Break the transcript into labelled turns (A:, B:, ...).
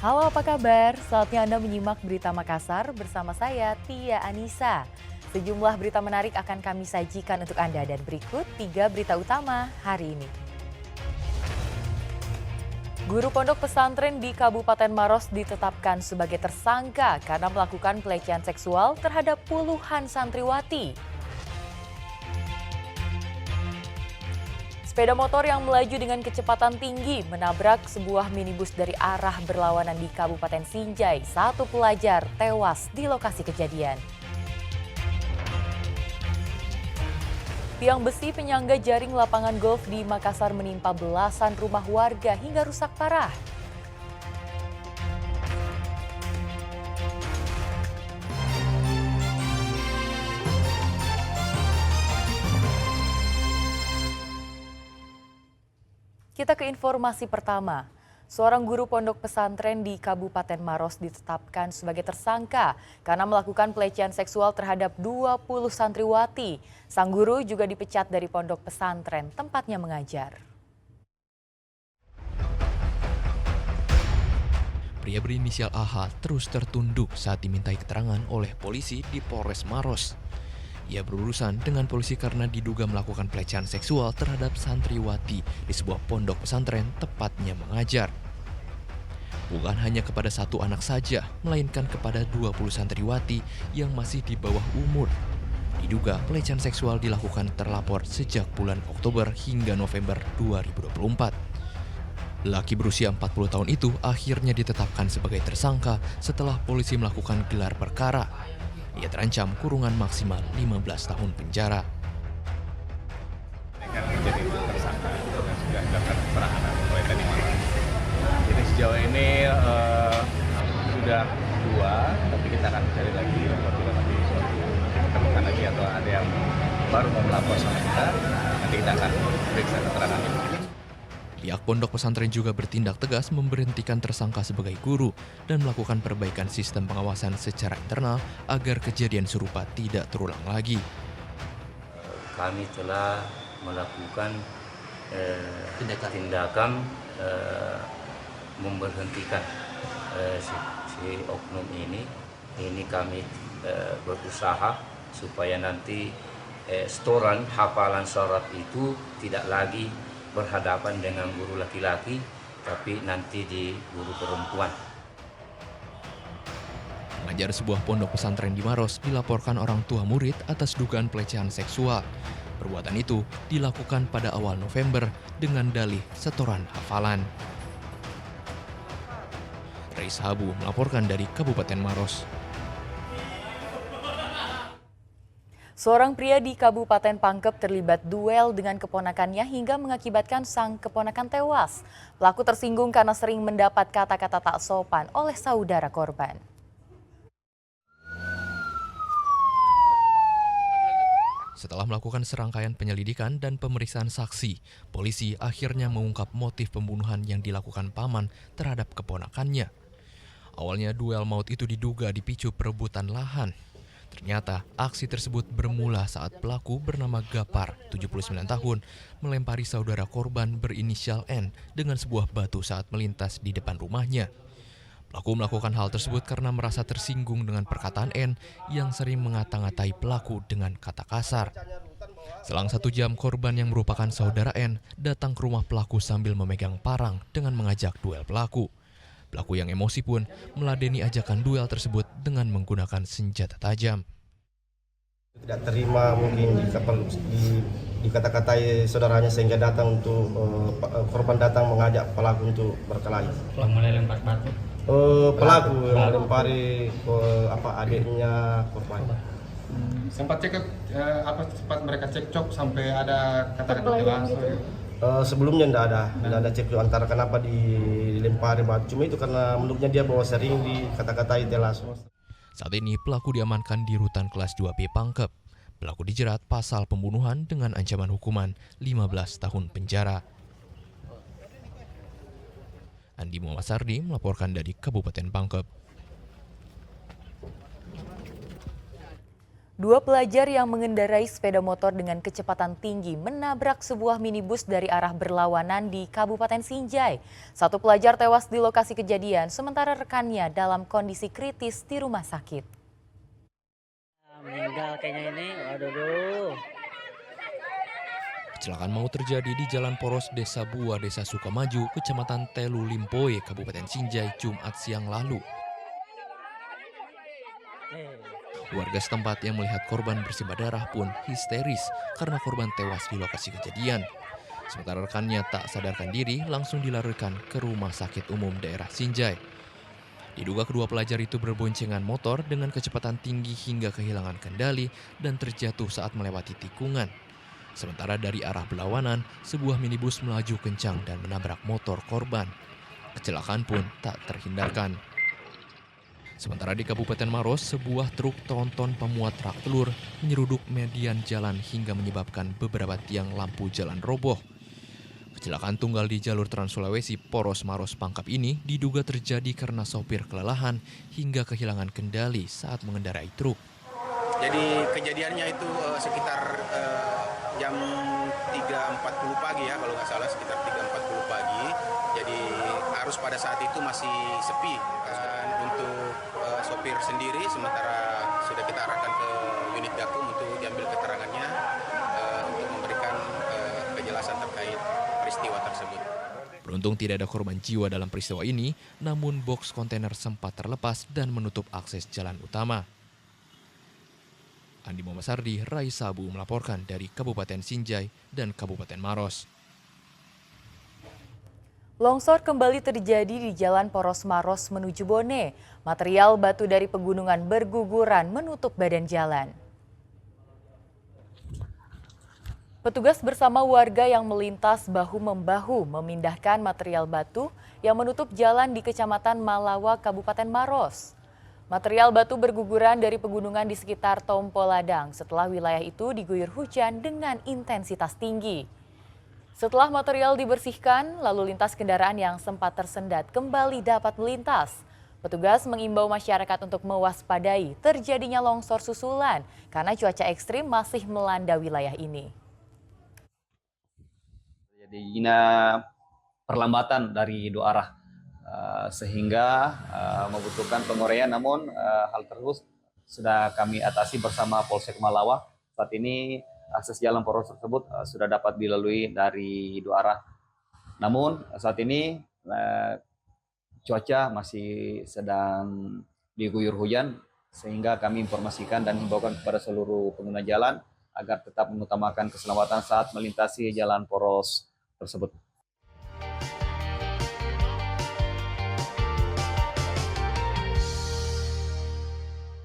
A: Halo, apa kabar? Saatnya Anda menyimak Berita Makassar bersama saya, Tia Anissa. Sejumlah berita menarik akan kami sajikan untuk Anda dan berikut 3 berita utama hari ini. Guru pondok pesantren di Kabupaten Maros ditetapkan sebagai tersangka karena melakukan pelecehan seksual terhadap puluhan santriwati. Sepeda motor yang melaju dengan kecepatan tinggi menabrak sebuah minibus dari arah berlawanan di Kabupaten Sinjai. 1 pelajar tewas di lokasi kejadian. Tiang besi penyangga jaring lapangan golf di Makassar menimpa belasan rumah warga hingga rusak parah. Kita ke informasi pertama. Seorang guru pondok pesantren di Kabupaten Maros ditetapkan sebagai tersangka karena melakukan pelecehan seksual terhadap 20 santriwati. Sang guru juga dipecat dari pondok pesantren tempatnya mengajar.
B: Pria berinisial AH terus tertunduk saat dimintai keterangan oleh polisi di Polres Maros. Ia berurusan dengan polisi karena diduga melakukan pelecehan seksual terhadap santriwati di sebuah pondok pesantren tepatnya mengajar. Bukan hanya kepada satu anak saja, melainkan kepada 20 santriwati yang masih di bawah umur. Diduga pelecehan seksual dilakukan terlapor sejak bulan Oktober hingga November 2024. Laki berusia 40 tahun itu akhirnya ditetapkan sebagai tersangka setelah polisi melakukan gelar perkara. Ia terancam kurungan maksimal 15 tahun penjara.
C: Kan menjadi tersangka yang sudah dilakukan penahanan oleh tadi malam. Jadi sejauh ini sudah 2, tapi kita akan cari lagi apabila nanti ditemukan lagi atau ada yang baru mau melapor sama kita, nanti kita akan periksa keterangannya.
B: Pihak pondok pesantren juga bertindak tegas memberhentikan tersangka sebagai guru dan melakukan perbaikan sistem pengawasan secara internal agar kejadian serupa tidak terulang lagi.
D: Kami telah melakukan tindakan memberhentikan si oknum ini. Ini kami berusaha supaya nanti setoran hafalan sholat itu tidak lagi berhadapan dengan guru laki-laki, tapi nanti di guru perempuan.
B: Pengajar sebuah pondok pesantren di Maros dilaporkan orang tua murid atas dugaan pelecehan seksual. Perbuatan itu dilakukan pada awal November dengan dalih setoran hafalan. Reis Habu melaporkan dari Kabupaten Maros.
A: Seorang pria di Kabupaten Pangkep terlibat duel dengan keponakannya hingga mengakibatkan sang keponakan tewas. Pelaku tersinggung karena sering mendapat kata-kata tak sopan oleh saudara korban.
B: Setelah melakukan serangkaian penyelidikan dan pemeriksaan saksi, polisi akhirnya mengungkap motif pembunuhan yang dilakukan paman terhadap keponakannya. Awalnya duel maut itu diduga dipicu perebutan lahan. Ternyata aksi tersebut bermula saat pelaku bernama Gapar, 79 tahun, melempari saudara korban berinisial N dengan sebuah batu saat melintas di depan rumahnya. Pelaku melakukan hal tersebut karena merasa tersinggung dengan perkataan N yang sering mengata-ngatai pelaku dengan kata kasar. Selang 1 jam, korban yang merupakan saudara N datang ke rumah pelaku sambil memegang parang dengan mengajak duel pelaku. Pelaku yang emosi pun meladeni ajakan duel tersebut dengan menggunakan senjata tajam.
E: Tidak terima mungkin dikata-katai saudaranya sehingga datang untuk korban datang mengajak pelaku untuk berkelahi.
F: Mulai lempar batu.
E: Pelaku yang melempari adiknya korban.
F: Sempat sempat mereka cekcok sampai ada kata-kata dewasa.
E: Sebelumnya tidak ada cekcok antara kenapa dilempari batu. Cuma itu karena menurutnya dia bahwa sering dikata-katai telas.
B: Saat ini pelaku diamankan di Rutan Kelas 2B Pangkep. Pelaku dijerat pasal pembunuhan dengan ancaman hukuman 15 tahun penjara. Andi Muhammad Sardi melaporkan dari Kabupaten Pangkep.
A: Dua pelajar yang mengendarai sepeda motor dengan kecepatan tinggi menabrak sebuah minibus dari arah berlawanan di Kabupaten Sinjai. Satu pelajar tewas di lokasi kejadian, sementara rekannya dalam kondisi kritis di rumah sakit.
G: Meninggal kayaknya ini, waduh.
B: Kecelakaan maut terjadi di Jalan Poros Desa Bua, Desa Sukamaju, Kecamatan Telu Limpoe, Kabupaten Sinjai, Jumat siang lalu. Warga setempat yang melihat korban bersimbah darah pun histeris karena korban tewas di lokasi kejadian. Sementara rekannya tak sadarkan diri langsung dilarikan ke rumah sakit umum daerah Sinjai. Diduga kedua pelajar itu berboncengan motor dengan kecepatan tinggi hingga kehilangan kendali dan terjatuh saat melewati tikungan. Sementara dari arah berlawanan, sebuah minibus melaju kencang dan menabrak motor korban. Kecelakaan pun tak terhindarkan. Sementara di Kabupaten Maros, sebuah truk tronton pemuat rak telur menyeruduk median jalan hingga menyebabkan beberapa tiang lampu jalan roboh. Kecelakaan tunggal di jalur Trans Sulawesi Poros Maros Pangkep ini diduga terjadi karena sopir kelelahan hingga kehilangan kendali saat mengendarai truk.
H: Jadi kejadiannya itu sekitar jam 3.40 pagi ya, kalau nggak salah sekitar 3.40 pagi. Jadi arus pada saat itu masih sepi untuk sopir sendiri, sementara sudah kita arahkan ke unit Gakum untuk diambil keterangannya untuk memberikan kejelasan terkait peristiwa tersebut.
B: Beruntung tidak ada korban jiwa dalam peristiwa ini, namun boks kontainer sempat terlepas dan menutup akses jalan utama. Andi Muhammad Sardi, Rai Sabu melaporkan dari Kabupaten Sinjai dan Kabupaten Maros.
A: Longsor kembali terjadi di Jalan Poros Maros menuju Bone. Material batu dari pegunungan berguguran menutup badan jalan. Petugas bersama warga yang melintas bahu-membahu memindahkan material batu yang menutup jalan di Kecamatan Malawa, Kabupaten Maros. Material batu berguguran dari pegunungan di sekitar Tompo Ladang setelah wilayah itu diguyur hujan dengan intensitas tinggi. Setelah material dibersihkan, lalu lintas kendaraan yang sempat tersendat kembali dapat melintas. Petugas mengimbau masyarakat untuk mewaspadai terjadinya longsor susulan karena cuaca ekstrim masih melanda wilayah ini.
I: Jadinya perlambatan dari dua arah sehingga membutuhkan penguraian, namun hal tersebut sudah kami atasi bersama Polsek Malawa. Saat ini akses jalan poros tersebut sudah dapat dilalui dari dua arah. Namun saat ini cuaca masih sedang diguyur hujan, sehingga kami informasikan dan himbaukan kepada seluruh pengguna jalan agar tetap mengutamakan keselamatan saat melintasi jalan poros tersebut.